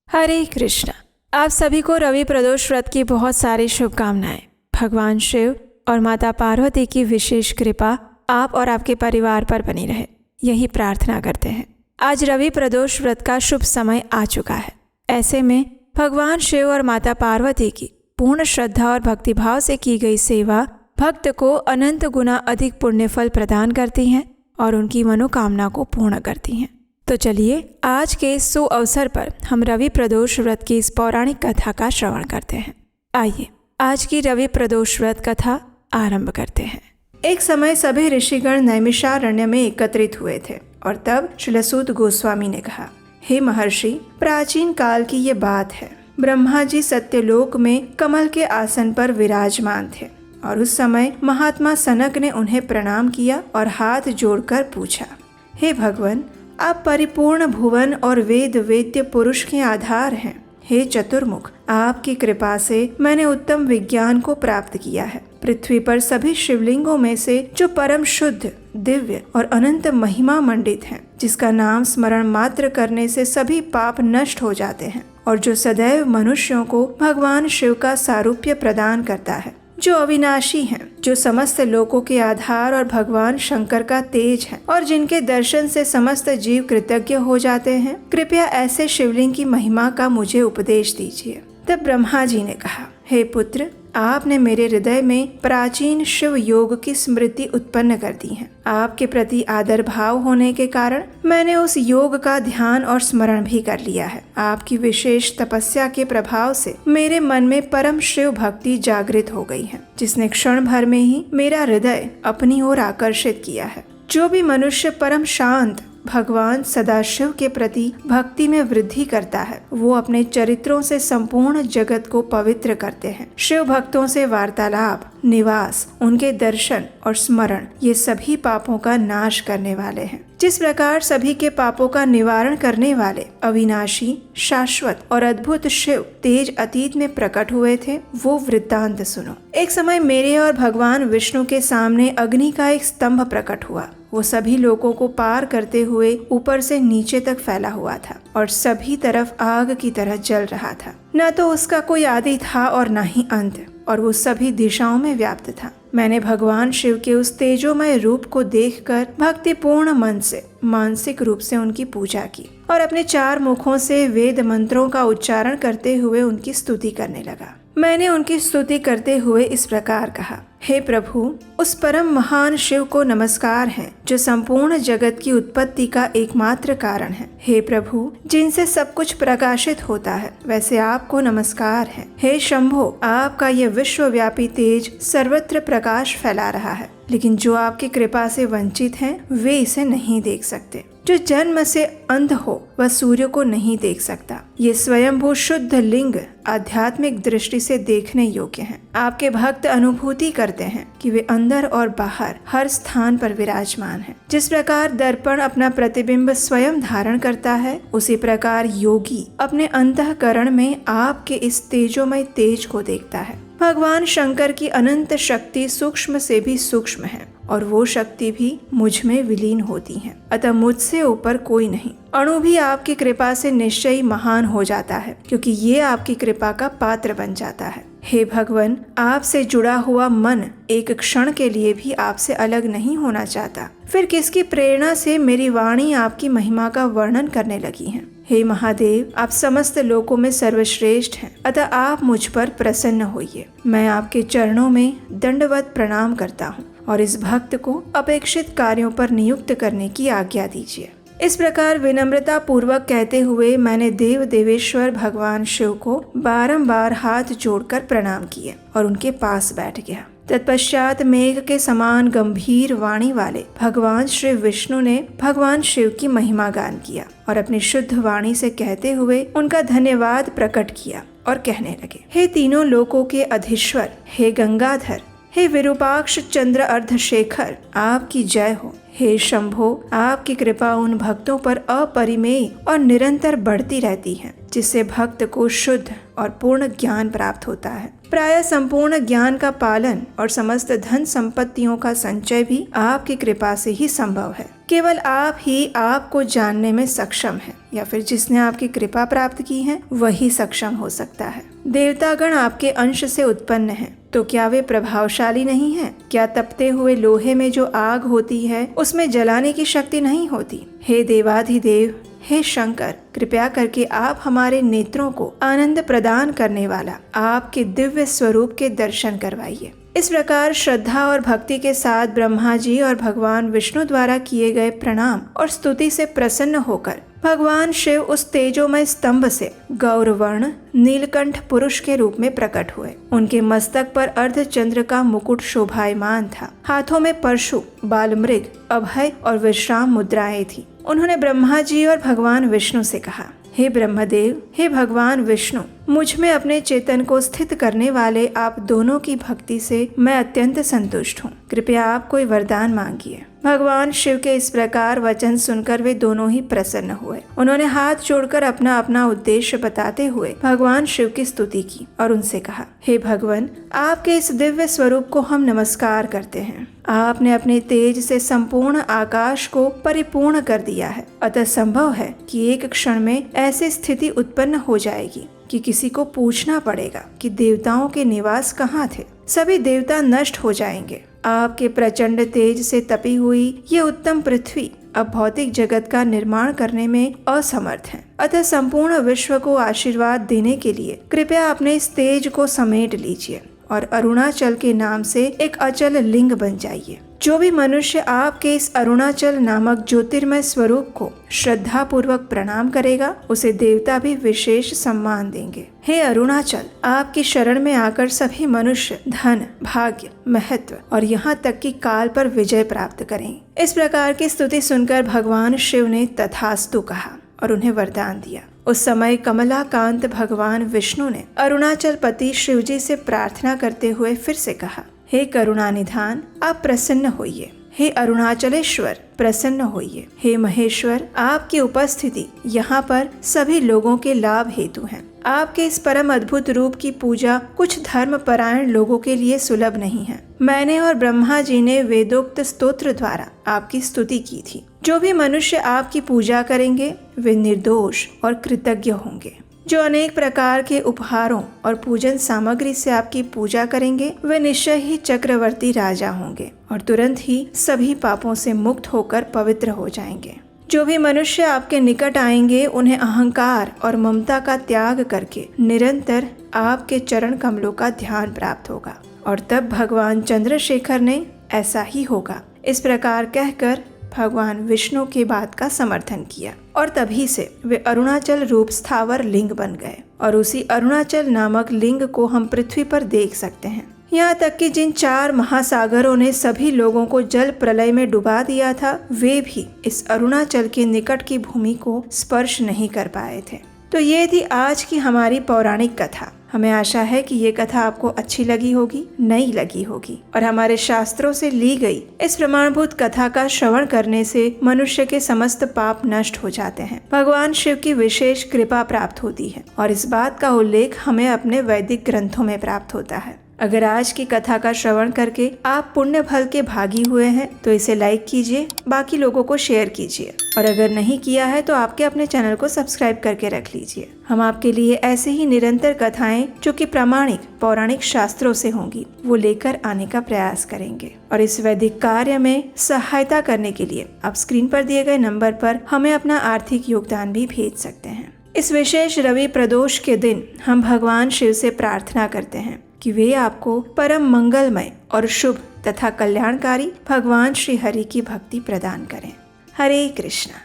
हरे कृष्णा। आप सभी को रवि प्रदोष व्रत की बहुत सारी शुभकामनाएं। भगवान शिव और माता पार्वती की विशेष कृपा आप और आपके परिवार पर बनी रहे, यही प्रार्थना करते हैं। आज रवि प्रदोष व्रत का शुभ समय आ चुका है। ऐसे में भगवान शिव और माता पार्वती की पूर्ण श्रद्धा और भक्तिभाव से की गई सेवा भक्त को अनंत गुना अधिक पुण्य फल प्रदान करती हैं और उनकी मनोकामना को पूर्ण करती हैं। तो चलिए आज के इस सुअवसर पर हम रवि प्रदोष व्रत की इस पौराणिक कथा का श्रवण करते हैं। आइए आज की रवि प्रदोष व्रत कथा आरंभ करते हैं। एक समय सभी ऋषिगण नैमिषारण्य में एकत्रित हुए थे और तब श्रीलसूत गोस्वामी ने कहा, हे महर्षि, प्राचीन काल की ये बात है। ब्रह्मा जी सत्यलोक में कमल के आसन पर विराजमान थे और उस समय महात्मा सनक ने उन्हें प्रणाम किया और हाथ जोड़कर पूछा, हे भगवान, आप परिपूर्ण भुवन और वेद वेद्य पुरुष के आधार हैं। हे चतुर्मुख, आपकी कृपा से मैंने उत्तम विज्ञान को प्राप्त किया है। पृथ्वी पर सभी शिवलिंगों में से जो परम शुद्ध, दिव्य और अनंत महिमा मंडित हैं, जिसका नाम स्मरण मात्र करने से सभी पाप नष्ट हो जाते हैं और जो सदैव मनुष्यों को भगवान शिव का सारूप्य प्रदान करता है, जो अविनाशी हैं, जो समस्त लोकों के आधार और भगवान शंकर का तेज है और जिनके दर्शन से समस्त जीव कृतज्ञ हो जाते हैं, कृपया ऐसे शिवलिंग की महिमा का मुझे उपदेश दीजिए। तब ब्रह्मा जी ने कहा, हे पुत्र, आपने मेरे हृदय में प्राचीन शिव योग की स्मृति उत्पन्न कर दी है। आपके प्रति आदर भाव होने के कारण मैंने उस योग का ध्यान और स्मरण भी कर लिया है। आपकी विशेष तपस्या के प्रभाव से मेरे मन में परम शिव भक्ति जागृत हो गई है, जिसने क्षण भर में ही मेरा हृदय अपनी ओर आकर्षित किया है। जो भी मनुष्य परम शांत भगवान सदाशिव के प्रति भक्ति में वृद्धि करता है, वो अपने चरित्रों से संपूर्ण जगत को पवित्र करते हैं। शिव भक्तों से वार्तालाप, निवास, उनके दर्शन और स्मरण, ये सभी पापों का नाश करने वाले हैं। जिस प्रकार सभी के पापों का निवारण करने वाले अविनाशी, शाश्वत और अद्भुत शिव तेज अतीत में प्रकट हुए थे, वो वृत्तांत सुनो। एक समय मेरे और भगवान विष्णु के सामने अग्नि का एक स्तंभ प्रकट हुआ। वो सभी लोगों को पार करते हुए ऊपर से नीचे तक फैला हुआ था और सभी तरफ आग की तरह जल रहा था। न तो उसका कोई आदि था और न ही अंत, और वो सभी दिशाओं में व्याप्त था। मैंने भगवान शिव के उस तेजोमय रूप को देखकर भक्तिपूर्ण मन से मानसिक रूप से उनकी पूजा की और अपने 4 मुखों से वेद मंत्रों का उच्चारण करते हुए उनकी स्तुति करने लगा। मैंने उनकी स्तुति करते हुए इस प्रकार कहा, हे प्रभु, उस परम महान शिव को नमस्कार है जो संपूर्ण जगत की उत्पत्ति का एकमात्र कारण है। हे प्रभु, जिनसे सब कुछ प्रकाशित होता है, वैसे आपको नमस्कार है। हे शंभो, आपका यह विश्वव्यापी तेज सर्वत्र प्रकाश फैला रहा है, लेकिन जो आपकी कृपा से वंचित हैं, वे इसे नहीं देख सकते। जो जन्म से अंध हो वह सूर्य को नहीं देख सकता। ये स्वयंभू शुद्ध लिंग आध्यात्मिक दृष्टि से देखने योग्य हैं। आपके भक्त अनुभूति करते हैं कि वे अंदर और बाहर हर स्थान पर विराजमान हैं। जिस प्रकार दर्पण अपना प्रतिबिंब स्वयं धारण करता है, उसी प्रकार योगी अपने अंतःकरण में आपके इस तेजोमय तेज को देखता है। भगवान शंकर की अनंत शक्ति सूक्ष्म से भी सूक्ष्म है और वो शक्ति भी मुझ में विलीन होती है, अतः मुझसे ऊपर कोई नहीं। अणु भी आपकी कृपा से निश्चय ही महान हो जाता है, क्योंकि ये आपकी कृपा का पात्र बन जाता है। हे भगवान, आपसे जुड़ा हुआ मन एक क्षण के लिए भी आपसे अलग नहीं होना चाहता। फिर किसकी प्रेरणा से मेरी वाणी आपकी महिमा का वर्णन करने लगी है। हे महादेव, आप समस्त लोकों में सर्वश्रेष्ठ हैं, अतः आप मुझ पर प्रसन्न होइए। मैं आपके चरणों में दंडवत प्रणाम करता हूँ और इस भक्त को अपेक्षित कार्यों पर नियुक्त करने की आज्ञा दीजिए। इस प्रकार विनम्रता पूर्वक कहते हुए मैंने देव देवेश्वर भगवान शिव को बारंबार हाथ जोड़कर प्रणाम किए और उनके पास बैठ गया। तत्पश्चात मेघ के समान गंभीर वाणी वाले भगवान श्री विष्णु ने भगवान शिव की महिमा गान किया और अपनी शुद्ध वाणी से कहते हुए उनका धन्यवाद प्रकट किया और कहने लगे, हे तीनों लोकों के अधीश्वर, हे गंगाधर, हे विरूपाक्ष चंद्र अर्धशेखर, आपकी जय हो। हे शंभो, आपकी कृपा उन भक्तों पर अपरिमेय और निरंतर बढ़ती रहती है, जिससे भक्त को शुद्ध और पूर्ण ज्ञान प्राप्त होता है। प्रायः संपूर्ण ज्ञान का पालन और समस्त धन संपत्तियों का संचय भी आपकी कृपा से ही संभव है। केवल आप ही आपको जानने में सक्षम है। या फिर जिसने आपकी कृपा प्राप्त की है वही सक्षम हो सकता है। देवतागण आपके अंश से उत्पन्न हैं, तो क्या वे प्रभावशाली नहीं हैं? क्या तपते हुए लोहे में जो आग होती है उसमें जलाने की शक्ति नहीं होती? हे देवाधिदेव, हे शंकर, कृपया करके आप हमारे नेत्रों को आनंद प्रदान करने वाला आपके दिव्य स्वरूप के दर्शन करवाइए। इस प्रकार श्रद्धा और भक्ति के साथ ब्रह्मा जी और भगवान विष्णु द्वारा किए गए प्रणाम और स्तुति से प्रसन्न होकर भगवान शिव उस तेजोमय स्तंभ से गौरवर्ण नीलकंठ पुरुष के रूप में प्रकट हुए। उनके मस्तक पर अर्धचंद्र का मुकुट शोभायमान था। हाथों में परशु, बालमृग, अभय और विश्राम मुद्राएं थी। उन्होंने ब्रह्मा जी और भगवान विष्णु से कहा, हे ब्रह्मदेव, हे भगवान विष्णु, मुझ में अपने चेतन को स्थित करने वाले आप दोनों की भक्ति से मैं अत्यंत संतुष्ट हूँ। कृपया आप कोई वरदान मांगिए। भगवान शिव के इस प्रकार वचन सुनकर वे दोनों ही प्रसन्न हुए। उन्होंने हाथ जोड़कर अपना अपना उद्देश्य बताते हुए भगवान शिव की स्तुति की और उनसे कहा, हे भगवान, आपके इस दिव्य स्वरूप को हम नमस्कार करते हैं। आपने अपने तेज से संपूर्ण आकाश को परिपूर्ण कर दिया है। अतः संभव है कि एक क्षण में ऐसी स्थिति उत्पन्न हो जाएगी कि किसी को पूछना पड़ेगा कि देवताओं के निवास कहाँ थे। सभी देवता नष्ट हो जाएंगे। आपके प्रचंड तेज से तपी हुई ये उत्तम पृथ्वी अब भौतिक जगत का निर्माण करने में असमर्थ है। अतः संपूर्ण विश्व को आशीर्वाद देने के लिए कृपया अपने इस तेज को समेट लीजिए और अरुणाचल के नाम से एक अचल लिंग बन जाइए। जो भी मनुष्य आपके इस अरुणाचल नामक ज्योतिर्मय स्वरूप को श्रद्धा पूर्वक प्रणाम करेगा, उसे देवता भी विशेष सम्मान देंगे। हे अरुणाचल, आपकी शरण में आकर सभी मनुष्य धन, भाग्य, महत्व और यहाँ तक कि काल पर विजय प्राप्त करें। इस प्रकार की स्तुति सुनकर भगवान शिव ने तथास्तु कहा और उन्हें वरदान दिया। उस समय कमलाकांत भगवान विष्णु ने अरुणाचल पति शिवजी से प्रार्थना करते हुए फिर से कहा, हे करुणा निधान, आप प्रसन्न होइए। हे अरुणाचलेश्वर, प्रसन्न होइए। हे महेश्वर, आपकी उपस्थिति यहाँ पर सभी लोगों के लाभ हेतु है। आपके इस परम अद्भुत रूप की पूजा कुछ धर्म परायण लोगों के लिए सुलभ नहीं है। मैंने और ब्रह्मा जी ने वेदोक्त स्तोत्र द्वारा आपकी स्तुति की थी। जो भी मनुष्य आपकी पूजा करेंगे वे निर्दोष और कृतज्ञ होंगे। जो अनेक प्रकार के उपहारों और पूजन सामग्री से आपकी पूजा करेंगे वे निश्चय ही चक्रवर्ती राजा होंगे और तुरंत ही सभी पापों से मुक्त होकर पवित्र हो जाएंगे। जो भी मनुष्य आपके निकट आएंगे उन्हें अहंकार और ममता का त्याग करके निरंतर आपके चरण कमलों का ध्यान प्राप्त होगा। और तब भगवान चंद्रशेखर ने ऐसा ही होगा इस प्रकार कहकर भगवान विष्णु की बात का समर्थन किया और तभी से वे अरुणाचल रूप स्थावर लिंग बन गए और उसी अरुणाचल नामक लिंग को हम पृथ्वी पर देख सकते हैं। यहाँ तक कि जिन 4 महासागरों ने सभी लोगों को जल प्रलय में डुबा दिया था वे भी इस अरुणाचल के निकट की भूमि को स्पर्श नहीं कर पाए थे। तो ये थी आज की हमारी पौराणिक कथा। हमें आशा है कि ये कथा आपको अच्छी लगी होगी, नई लगी होगी और हमारे शास्त्रों से ली गई इस प्रमाणभूत कथा का श्रवण करने से मनुष्य के समस्त पाप नष्ट हो जाते हैं। भगवान शिव की विशेष कृपा प्राप्त होती है और इस बात का उल्लेख हमें अपने वैदिक ग्रंथों में प्राप्त होता है। अगर आज की कथा का श्रवण करके आप पुण्य फल के भागी हुए हैं तो इसे लाइक कीजिए, बाकी लोगों को शेयर कीजिए और अगर नहीं किया है तो आपके अपने चैनल को सब्सक्राइब करके रख लीजिए। हम आपके लिए ऐसे ही निरंतर कथाएं जो कि प्रामाणिक पौराणिक शास्त्रों से होंगी वो लेकर आने का प्रयास करेंगे और इस वैदिक कार्य में सहायता करने के लिए आप स्क्रीन पर दिए गए नंबर पर हमें अपना आर्थिक योगदान भी भेज सकते हैं। इस विशेष रवि प्रदोष के दिन हम भगवान शिव से प्रार्थना करते हैं कि वे आपको परम मंगलमय और शुभ तथा कल्याणकारी भगवान श्री हरि की भक्ति प्रदान करें। हरे कृष्णा।